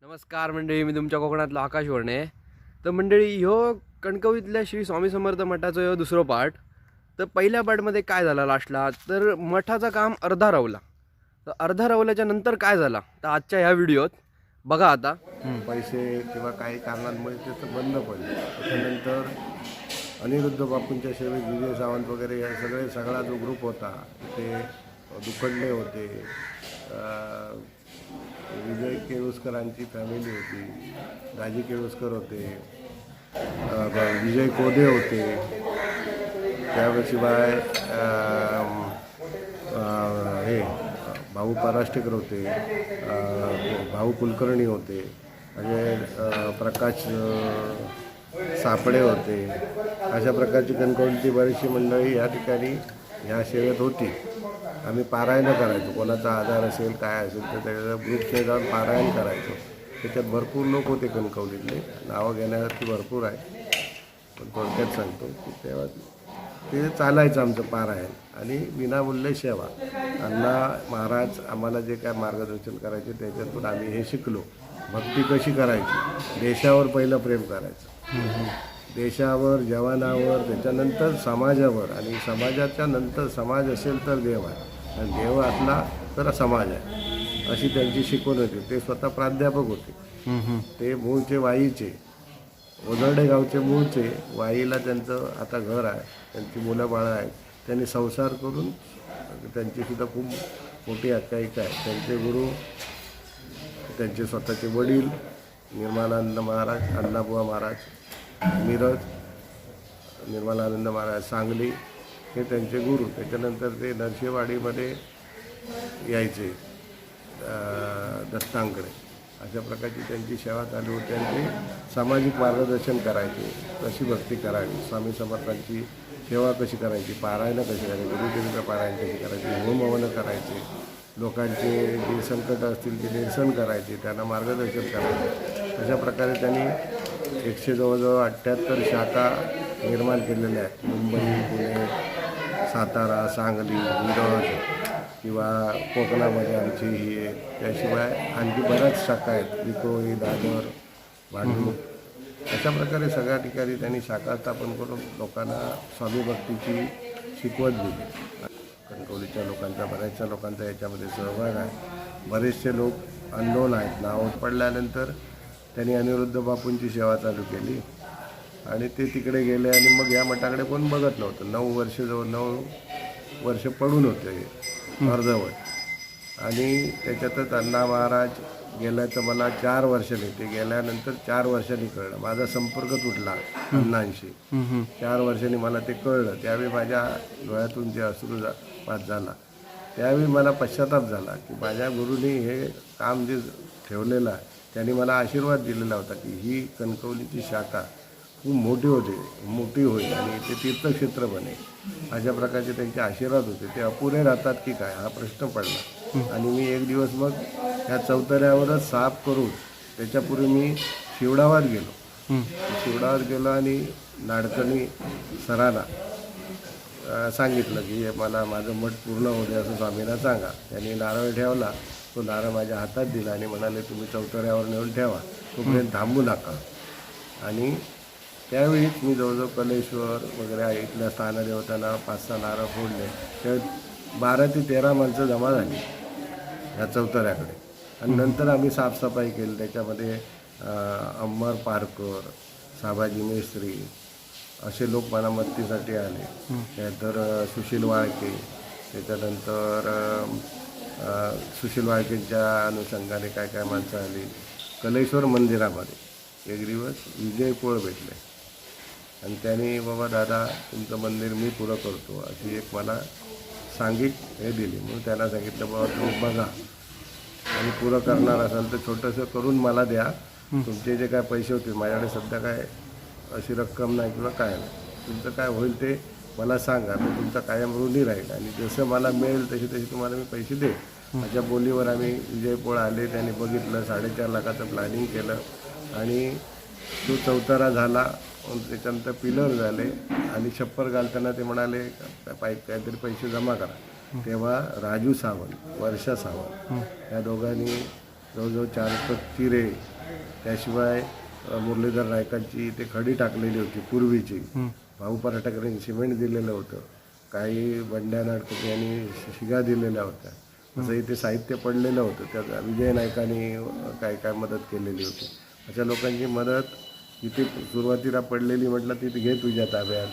नमस्कार मंडळी, मी तुमच्या कोकणातलो आकाश वर्णे. तर मंडळी, ह्यो कणकवलीतल्या श्री स्वामी समर्थ मठाचो ह्यो दुसरो पार्ट. तर पहिल्या पार्टमध्ये काय झाला लास्टला, तर मठाचं काम अर्धा रावला. तर अर्धा रावल्याच्या नंतर काय झाला तर आजच्या ह्या व्हिडिओत बघा. आता पैसे किंवा काही कारणांमुळे ते तर बंद पडले. त्याच्यानंतर अनिरुद्ध बापूंच्या सेवेत विजय सावंत वगैरे या सगळा जो ग्रुप होता ते दुखंडे होते, विजय केळुसकरांची फॅमिली होती, दाजी केळुसकर होते, विजय कोदे होते, त्याशिवाय हे भाऊ पराष्टेकर होते, भाऊ कुलकर्णी होते, म्हणजे प्रकाश सापडे होते. अशा प्रकारची कणकवलीची बरीचशी मंडळी या ठिकाणी ह्या सेवेत होती. आम्ही पारायण करायचो, कोणाचा आजार असेल काय असेल तर त्याच्या ग्रुपने जाऊन पारायण करायचो. त्याच्यात भरपूर लोक होते कणकवलीतले, नावं घेण्यासारखी भरपूर आहे, पण थोडक्यात सांगतो की तेव्हा ते चालायचं आमचं पारायण आणि विनामूल्य सेवा. अण्णा महाराज आम्हाला जे काय मार्गदर्शन करायचे त्याच्यातून आम्ही हे शिकलो. भक्ती कशी करायची, देशावर पहिलं प्रेम करायचं, देशावर, जवानावर, त्याच्यानंतर समाजावर, आणि समाजाच्या नंतर समाज असेल तर देव आहे, आणि देव असला तर समाज आहे, अशी त्यांची शिकवण होती. ते स्वतः प्राध्यापक होते. ते मूळचे वाईचे, ओझरडे गावचे मूळचे. वाईला त्यांचं आता घर आहे, त्यांची मुलं बाळं आहेत. त्यांनी संसार करून त्यांचीसुद्धा खूप मोठी आख्यायिका आहे. त्यांचे गुरु, त्यांचे स्वतःचे वडील निर्मलानंद महाराज, अण्णाबुवा महाराज मिरज, निर्मलानंद महाराज सांगली, हे त्यांचे गुरु. त्याच्यानंतर ते नरसेवाडीमध्ये यायचे दत्तांकडे. अशा प्रकारची त्यांची सेवा चालू होती आणि ते सामाजिक मार्गदर्शन करायचे, कशी भक्ती करावी, स्वामी समर्थांची सेवा कशी करायची, पारायणं कशी करायची, गुरुदेवीचं पारायण कशी करायची, होमहवन करायचे, लोकांचे जे संकट असतील ते निरसन करायचे, त्यांना मार्गदर्शन करायचे. अशा प्रकारे त्यांनी जवळजवळ 78 शाखा निर्माण केलेल्या आहेत. मुंबई, पुणे, सातारा, सांगली, मिरज किंवा कोकणामध्ये आमची ही आहे. त्याशिवाय आणखी बऱ्याच शाखा आहेत, विक्रोळी, दादर, भांडूप. अशा प्रकारे सगळ्या ठिकाणी त्यांनी शाखा स्थापन करून लोकांना स्वामी भक्तीची शिकवत दिली. कणकवलीच्या लोकांचा, बऱ्याचशा लोकांचा याच्यामध्ये सहभाग आहे. बरेचसे लोक अननोन आहेत. नाव पडल्यानंतर त्यांनी अनिरुद्ध बापूंची सेवा चालू केली आणि ते तिकडे गेले आणि मग या मठाकडे कोण बघत नव्हतं. 9 वर्ष, जवळ 9 वर्ष पडून होते अर्धवट. आणि त्याच्यातच अण्णा महाराज गेल्याचं मला 4 वर्षांनी, ते गेल्यानंतर 4 वर्षांनी कळलं. माझा संपर्क तुटला अण्णांशी. 4 वर्षांनी मला ते कळलं. त्यावेळी माझ्या डोळ्यातून जे अश्रुपात झाला, त्यावेळी मला पश्चाताप झाला की माझ्या गुरुनी हे काम जे ठेवलेलं आहे, त्यांनी मला आशीर्वाद दिलेला होता की ही कणकवलीची शाखा खूप मोठी होईल आणि ते तीर्थक्षेत्र बनेल. अशा प्रकारचे त्यांचे आशीर्वाद होते. ते अपुरे राहतात की काय, हा प्रश्न पडला. आणि मी एक दिवस मग ह्या चौतऱ्यावरच साफ करून, त्याच्यापूर्वी मी शिवडावात गेलो आणि नाडकर्णी सरांना सांगितलं की मला माझं मठ पूर्ण होऊ दे असं स्वामींना सांगा. त्यांनी नारळ ठेवला, तो नारळ माझ्या हातात दिला आणि म्हणाले तुम्ही चौतऱ्यावर नेऊन ठेवा, तोपर्यंत थांबू नका. आणि त्यावेळीच मी जवळजवळ कलेश्वर वगैरे इथल्या स्थानदेवतांना 5-6 नारळ फोडले. त्यावेळी 12 ते 13 माणसं जमा झाली ह्या चौतऱ्याकडे. आणि नंतर आम्ही साफसफाई केली. त्याच्यामध्ये अमर पारकर, साबाजी मेस्त्री असे लोक मला मदतीसाठी आले. त्यानंतर सुशील वाळके, त्याच्यानंतर सुशील वाळकेंच्या अनुषंगाने काय माणसं आली. कलेश्वर मंदिरामध्ये एक दिवस विजय पोळ भेटले आणि त्यांनी बाबा दादा तुमचं मंदिर मी पुरं करतो अशी एक मला हे दिली. म्हणून त्यांना सांगितलं बाबा तुम्ही बघा आणि पुरं करणार असाल तर छोटंसं करून मला द्या. तुमचे जे काय पैसे होते, माझ्याकडे सध्या काय अशी रक्कम नाही किंवा काय नाही, तुमचं काय होईल ते मला सांगा, मी तुमचा कायम ऋणी राहील आणि जसं मला मिळेल तशी तुम्हाला मी पैसे देईन. माझ्या बोलीवर आम्ही विजय पोळ आले. त्यांनी बघितलं, 4.5 लाखाचं प्लॅनिंग केलं आणि तो चौतारा झाला. त्याच्यानंतर पिलर झाले आणि छप्पर घालताना ते म्हणाले काहीतरी पैसे जमा करा. तेव्हा राजू सावंत, वर्षा सावंत या दोघांनी जवळजवळ 4 चिरे, त्याशिवाय मुरलीधर नायकांची ते खडी टाकलेली होती पूर्वीची. भाऊ पराठकरांनी सिमेंट दिलेलं होतं, काही बंड्या नाडकर्णी यांनी शिगा दिलेल्या होत्या. असं इथे साहित्य पडलेलं होतं. त्यात विजय नायकांनी काय काय मदत केलेली होती. अशा लोकांची मदत इथे सुरुवातीला पडलेली म्हटलं तिथे घे तुझ्या ताब्यात.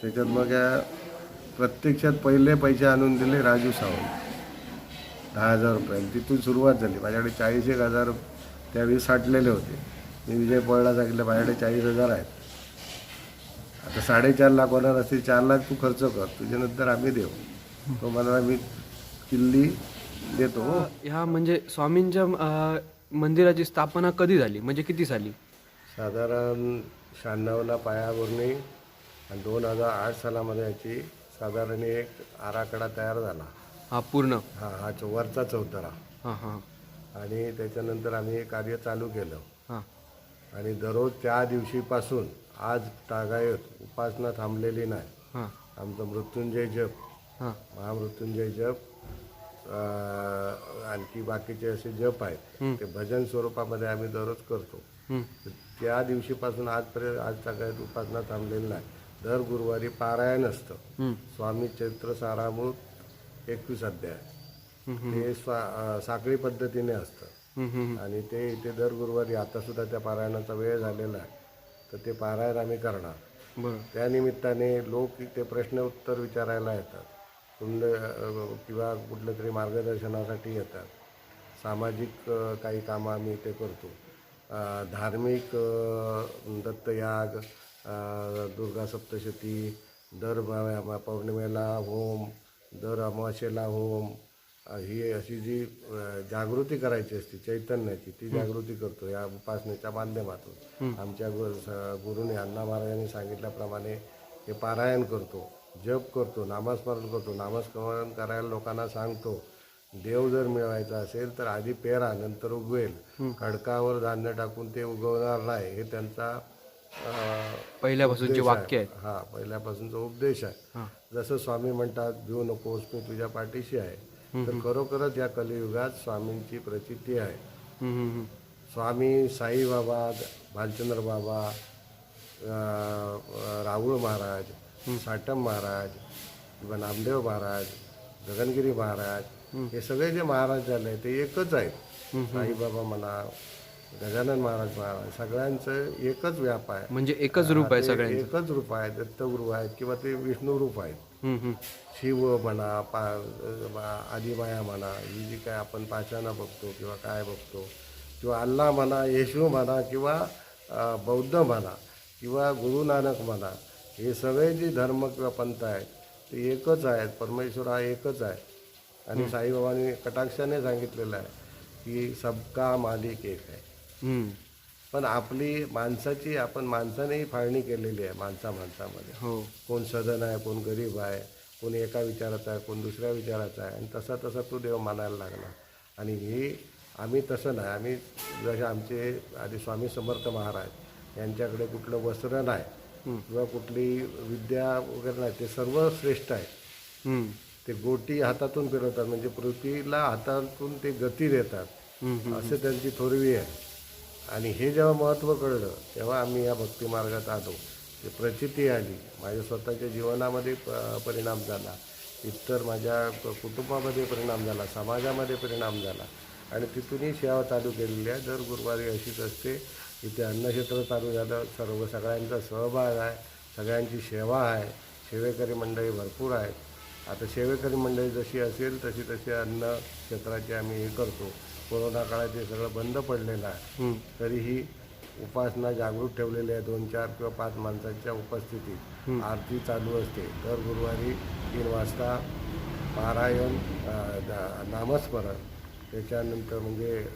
त्याच्यात मग प्रत्यक्षात पहिले पैसे आणून दिले राजू सावंत 10,000 रुपये. तिथून सुरुवात झाली. माझ्याकडे 40,000 त्यावेळी साठलेले होते. मी विजय पवारला सांगितलं माझ्याकडे 40,000 आहेत, आता 4.5 लाख होणार असतील, 4 लाख तू खर्च कर, तुझ्यानंतर आम्ही देऊ. तो मला मी किल्ली देतो. ह्या म्हणजे स्वामींच्या मंदिराची स्थापना कधी झाली, म्हणजे किती साली? साधारण 96ला पायाभरणी आणि 2008 सालामध्ये याची साधारण एक आराखडा तयार झाला. हा पूर्ण? हा वरचा चौतरा. हां हां आणि त्याच्यानंतर आम्ही हे कार्य चालू केलं. हां आणि दररोज त्या दिवशीपासून आज तागायत उपासना थांबलेली नाही. हां आमचं मृत्युंजय जप, हां महामृत्युंजय जप, आणखी बाकीचे असे जप आहेत ते भजन स्वरूपामध्ये आम्ही दररोज करतो. त्या दिवशीपासून आजपर्यंत आज तागायत उपासना थांबलेली नाही. दर गुरुवारी पारायण असतं. स्वामी चरित्र सारामृत 21 अध्याय ते साखळी पद्धतीने असतं. आणि ते इथे दर गुरुवारी आता सुद्धा त्या पारायणाचा वेळ झालेला आहे, तर ते पारायण आम्ही करणार. बरं. त्यानिमित्ताने लोक इथे प्रश्न उत्तर विचारायला येतात, किंवा कुठलं तरी मार्गदर्शनासाठी येतात. सामाजिक काही कामं आम्ही इथे करतो. धार्मिक दत्तयाग, दुर्गा सप्तशती, दर पौर्णिमेला होम, दर अमावास्येला होम, ही अशी जी जागृती करायची असते चैतन्याची, ती जागृती करतो या उपासनेच्या माध्यमातून. आमच्या गुरुने अण्णा महाराजांनी सांगितल्याप्रमाणे हे पारायण करतो, जप करतो, नामस्मरण करतो. नामस्मरण करायला लोकांना सांगतो. देव जर मिळवायचा असेल तर आधी पेरा, नंतर उगवेल. खडकावर धान्य टाकून ते उगवणार नाही, हे त्यांचा पहिल्यापासूनचे वाक्य आहे. हा पहिल्यापासूनचा उपदेश आहे. जसं स्वामी म्हणतात भिऊ नकोस, मी तुझ्या पाठीशी आहे. तर खरोखरच या कलियुगात स्वामींची प्रचिती आहे. स्वामी साईबाबा, भालचंद्र बाबा, राहुळ महाराज, साटम महाराज किंवा नामदेव महाराज, गगनगिरी महाराज, हे सगळे जे महाराज झाले ते एकच आहेत. साईबाबा म्हणा, गजानन महाराज सगळ्यांचं एकच व्याप आहे. म्हणजे एकच रूप आहे सगळ्यांचं. एकच रूप आहे. दत्तगुरु आहेत किंवा ते विष्णू रूप आहेत. शिव म्हणा, आदिमाया म्हणा, ही जी काय आपण पाषाणं बघतो किंवा काय बघतो, किंवा अल्लाह म्हणा, येशू म्हणा, किंवा बौद्ध म्हणा, किंवा गुरु नानक म्हणा, हे सगळे जे धर्म किंवा पंथ आहेत ते एकच आहेत. परमेश्वर हा एकच आहे. आणि साईबाबांनी कटाक्षाने सांगितलेलं आहे की सबका मालिक एक आहे. पण आपली माणसाची, आपण माणसानेही फाळणी केलेली आहे माणसामध्ये. कोण सधन आहे, कोण गरीब आहे, कोण एका विचाराचा आहे, कोण दुसऱ्या विचाराचा आहे. आणि तसा तो देव मानायला लागला. आणि ही आम्ही तसं नाही. आम्ही जसे आमचे आधी स्वामी समर्थ महाराज यांच्याकडे कुठलं वस्त्र नाही किंवा कुठली विद्या वगैरे नाही, ते सर्व श्रेष्ठ आहे. ते गोटी हातातून फिरवतात, म्हणजे पृथ्वीला हातातून ते गती देतात, असं त्यांची थोरवी आहे. आणि हे जेव्हा महत्त्व कळलं तेव्हा आम्ही या भक्ती मार्गात आलो. ते प्रचिती आली, माझ्या स्वतःच्या जीवनामध्ये परिणाम झाला, इतर माझ्या कुटुंबामध्ये परिणाम झाला, समाजामध्ये परिणाम झाला. आणि तिथूनही सेवा चालू केलेली आहे. दर गुरुवारी अशीच असते. इथे अन्नक्षेत्र चालू झालं, सगळ्यांचा सहभाग आहे, सगळ्यांची सेवा आहे. सेवेकरी मंडळी भरपूर आहेत. आता सेवेकरी मंडळी जशी असेल तशी अन्न क्षेत्राची आम्ही हे करतो. कोरोना काळात हे सगळं बंद पडलेलं आहे, तरीही उपासना जागृत ठेवलेली आहे. 2, 4 किंवा 5 माणसांच्या उपस्थितीत आरती चालू असते. दर गुरुवारी 3 वाजता पारायण, नामस्मरण, त्याच्यानंतर म्हणजे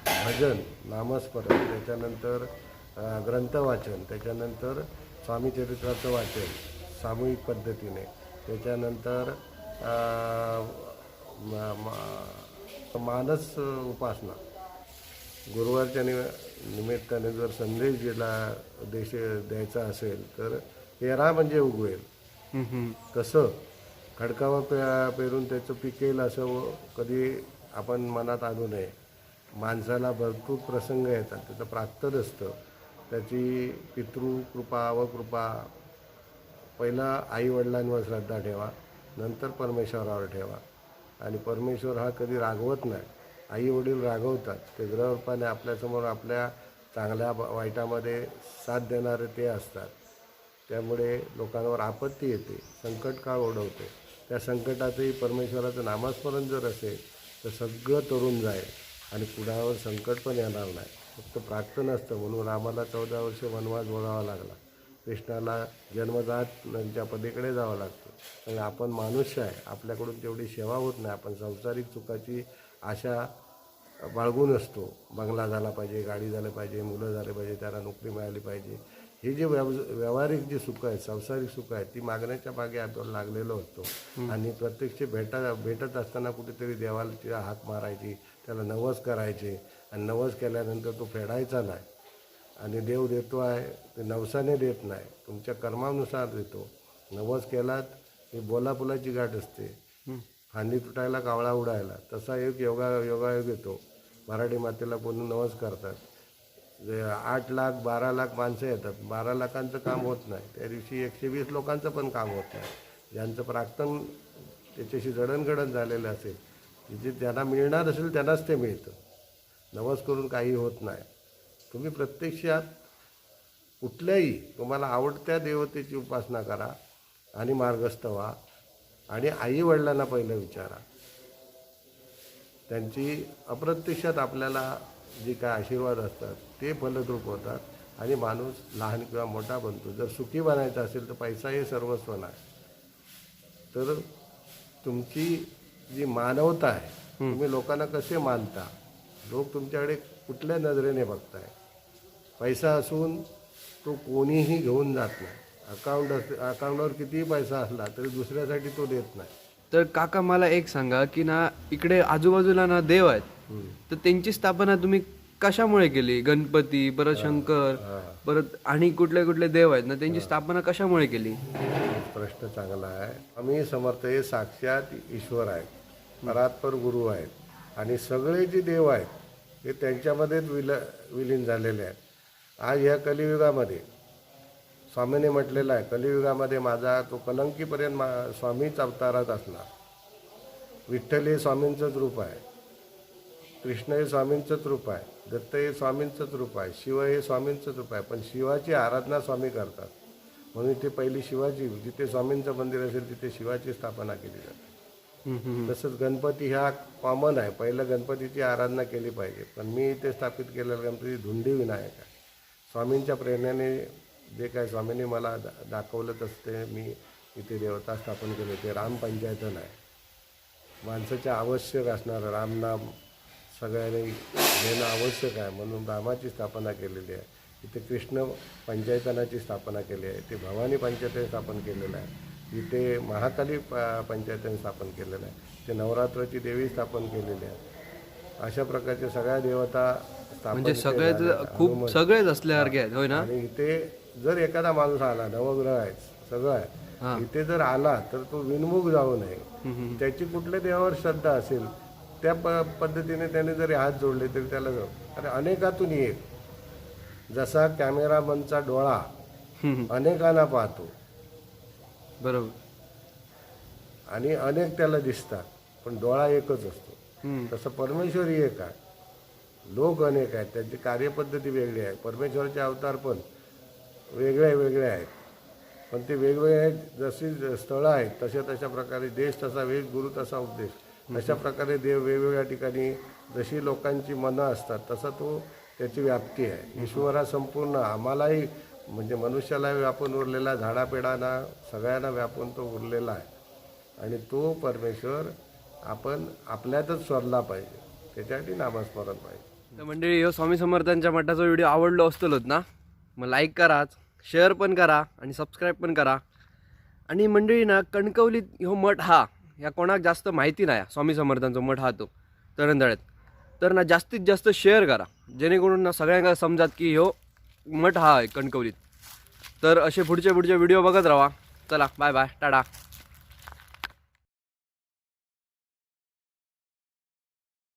भजन, नामस्मरण, त्याच्यानंतर ग्रंथवाचन, त्याच्यानंतर स्वामीचरित्राचं वाचन सामूहिक पद्धतीने, त्याच्यानंतर मानस उपासना. गुरुवारच्या निमित्ताने जर संदेश द्यायचा असेल तर पेरा म्हणजे उगवेल. तसं खडकावर पेरून त्याचं पिकेल असं कधी आपण मनात आणू नये. माणसाला भरपूर प्रसंग येतात, त्याचं प्राक्तन असतं, त्याची पितृकृपा अवकृपा. पहिला आईवडिलांवर श्रद्धा ठेवा, नंतर परमेश्वरावर ठेवा. आणि परमेश्वर हा कधी रागवत नाही. आई वडील रागवतात, ते ग्रहरूपाने आपल्यासमोर आपल्या चांगल्या वाईटामध्ये साथ देणारे ते असतात. त्यामुळे लोकांवर आपत्ती येते, संकट काळ ओढवते. त्या संकटातही परमेश्वराचं नामस्मरण जर असेल तर सगळं तरुण जाईल आणि कुणावर संकट पण येणार नाही. फक्त प्रार्थन असतं म्हणून रामाला 14 वर्ष वनवास भोगावा लागला. कृष्णाला जन्मजात नदीच्या पलीकडे जावं लागतं. कारण आपण मनुष्य आहे, आपल्याकडून तेवढी सेवा होत नाही. आपण सांसारिक सुखाची आशा बाळगून असतो. बंगला झाला पाहिजे, गाडी झाली पाहिजे, मुलं झाले पाहिजे, त्यांना नोकरी मिळाली पाहिजे. हे जे व्यावहारिक जी सुखं आहेत, सांसारिक सुखं आहेत, ती मागण्याच्या मागे आपण लागलेलो असतो. आणि प्रत्यक्ष भेटत असताना कुठेतरी देवाला तिला हाक मारायची, त्याला नवस करायचे. आणि नवस केल्यानंतर तो फेडायचा नाही. आणि देव देतो आहे ते नवसाने देत नाही, तुमच्या कर्मानुसार देतो. नवस केलात ही बोलापुलाची गाठ असते, फांदी तुटायला कावळा उडायला. तसा एक योगायोग येतो. मराठी मातेला कोणी नवस करतात, 8 लाख 12 लाख माणसं येतात, 12 लाखांचं काम होत नाही. त्या दिवशी 120 लोकांचं पण काम होत नाही. ज्यांचं प्राक्तन त्याच्याशी जडणघडण झालेलं असेल, जे त्यांना मिळणार असेल त्यांनाच ते मिळतं. नवस करून काही होत नाही. तुम्ही प्रत्यक्षात कुठल्याही तुम्हाला आवडत्या देवतेची उपासना करा आणि मार्गस्थ व्हा. आणि आईवडिलांना पहिलं विचारा, त्यांची अप्रत्यक्षात आपल्याला जे काय आशीर्वाद असतात ते फलद्रूप होतात आणि माणूस लहान किंवा मोठा बनतो. जर सुखी बनायचं असेल तर पैसा हे सर्वस्व नाही. तर तुमची जी मानवता आहे, तुम्ही लोकांना कसे मानता, लोक तुमच्याकडे कुठल्या नजरेने बघताय. पैसा असून तो कोणीही घेऊन जात नाही. अकाउंटवर कितीही पैसा असला तरी दुसऱ्यासाठी तो देत नाही. तर काका मला एक सांगा की ना, इकडे आजूबाजूला ना देव आहेत, तर त्यांची स्थापना तुम्ही कशामुळे केली? गणपती, परत शंकर, परत आणि कुठले कुठले देव आहेत ना, त्यांची स्थापना कशामुळे केली? प्रश्न चांगला आहे. आम्ही समर्थ हे साक्षात ईश्वर आहेत, परात्पर गुरु आहेत. आणि सगळे जे देव आहेत हे त्यांच्यामध्येच विलीन झालेले आहेत. आज ह्या कलियुगामध्ये स्वामीने म्हटलेलं आहे, कलियुगामध्ये माझा तो कलंकीपर्यंत स्वामीच अवतारात असणार. विठ्ठल हे स्वामींचंच रूप आहे, कृष्ण हे स्वामींचंच रूप आहे, दत्त हे स्वामींचंच रूप आहे, शिव हे स्वामींचंच रूप आहे. पण शिवाची आराधना स्वामी करतात म्हणून इथे पहिली शिवाची, जिथे स्वामींचं मंदिर असेल तिथे शिवाची स्थापना केली जाते. तसंच गणपती ह्या कॉमन आहे, पहिलं गणपतीची आराधना केली पाहिजे. पण मी इथे स्थापित केलेला गणपती धुंडी विनायक आहे. स्वामींच्या प्रेरणेने जे काय स्वामींनी मला दाखवलं तसं मी इथे देवता स्थापन केले. ते राम पंचायतन आहे. माणसाच्या आवश्यक असणारं रामनाम सगळ्यांनी घेणं आवश्यक आहे म्हणून रामाची स्थापना केलेली आहे. इथे कृष्ण पंचायतनाची स्थापना केली आहे. इथे भवानी पंचायतन स्थापन केलेलं आहे. इथे महाकाली पंचायतन स्थापन केलेलं आहे. इथे नवरात्राची देवी स्थापन केलेली आहे. अशा प्रकारच्या सगळ्या देवता म्हणजे सगळेच खूप सगळेच असल्यासारखे आहेत, होय ना? आणि इथे जर एखादा माणूस आला, नवग्रह आहेत, सगळं आहे, इथे जर आला तर तो विनमुख जाऊ नये. त्याची कुठल्या देवावर श्रद्धा असेल त्या पद्धतीने त्याने जरी हात जोडले तरी त्याला जाऊ. अरे अनेकातून एक, जसा कॅमेरामनचा डोळा अनेकांना पाहतो, बरोबर, आणि अनेक त्याला दिसतात पण डोळा एकच असतो, तसं परमेश्वरी एक आहे, लोक अनेक आहेत, त्यांची कार्यपद्धती वेगळी आहे. परमेश्वराचे अवतार पण वेगळे आहेत, पण ते वेगवेगळे आहेत. जशी स्थळं आहेत तशा प्रकारे देश तसा वेश, गुरु तसा उपदेश. अशा प्रकारे देव वेगवेगळ्या ठिकाणी जशी लोकांची मनं असतात तसा तो त्याची व्याप्ती आहे. ईश्वर हा संपूर्ण आम्हालाही म्हणजे मनुष्याला व्यापून उरलेला, झाडापेडांना सगळ्यांना व्यापून तो उरलेला आहे. आणि तो परमेश्वर आपण आपल्यातच शोधला पाहिजे, त्याच्यासाठी नामस्मरण पाहिजे. तर मंडळी, हो स्वामी समर्थांच्या मठाचा व्हिडिओ आवडलो असतोच ना, मग लाईक करा, शेअर पण करा आणि सबस्क्राईब पण करा. आणि मंडळी ना, कणकवलीत हो मठ हा या कोणाक जास्त माहिती नाही, स्वामी समर्थांचा मठ हा तो तरंदळ्यात. तर ना जास्तीत जास्त शेअर करा, जेणेकरून ना सगळ्यांना समजात की हो मठ हा आहे कणकवलीत. तर असे पुढचे व्हिडिओ बघत राहा. चला, बाय बाय, टाटा.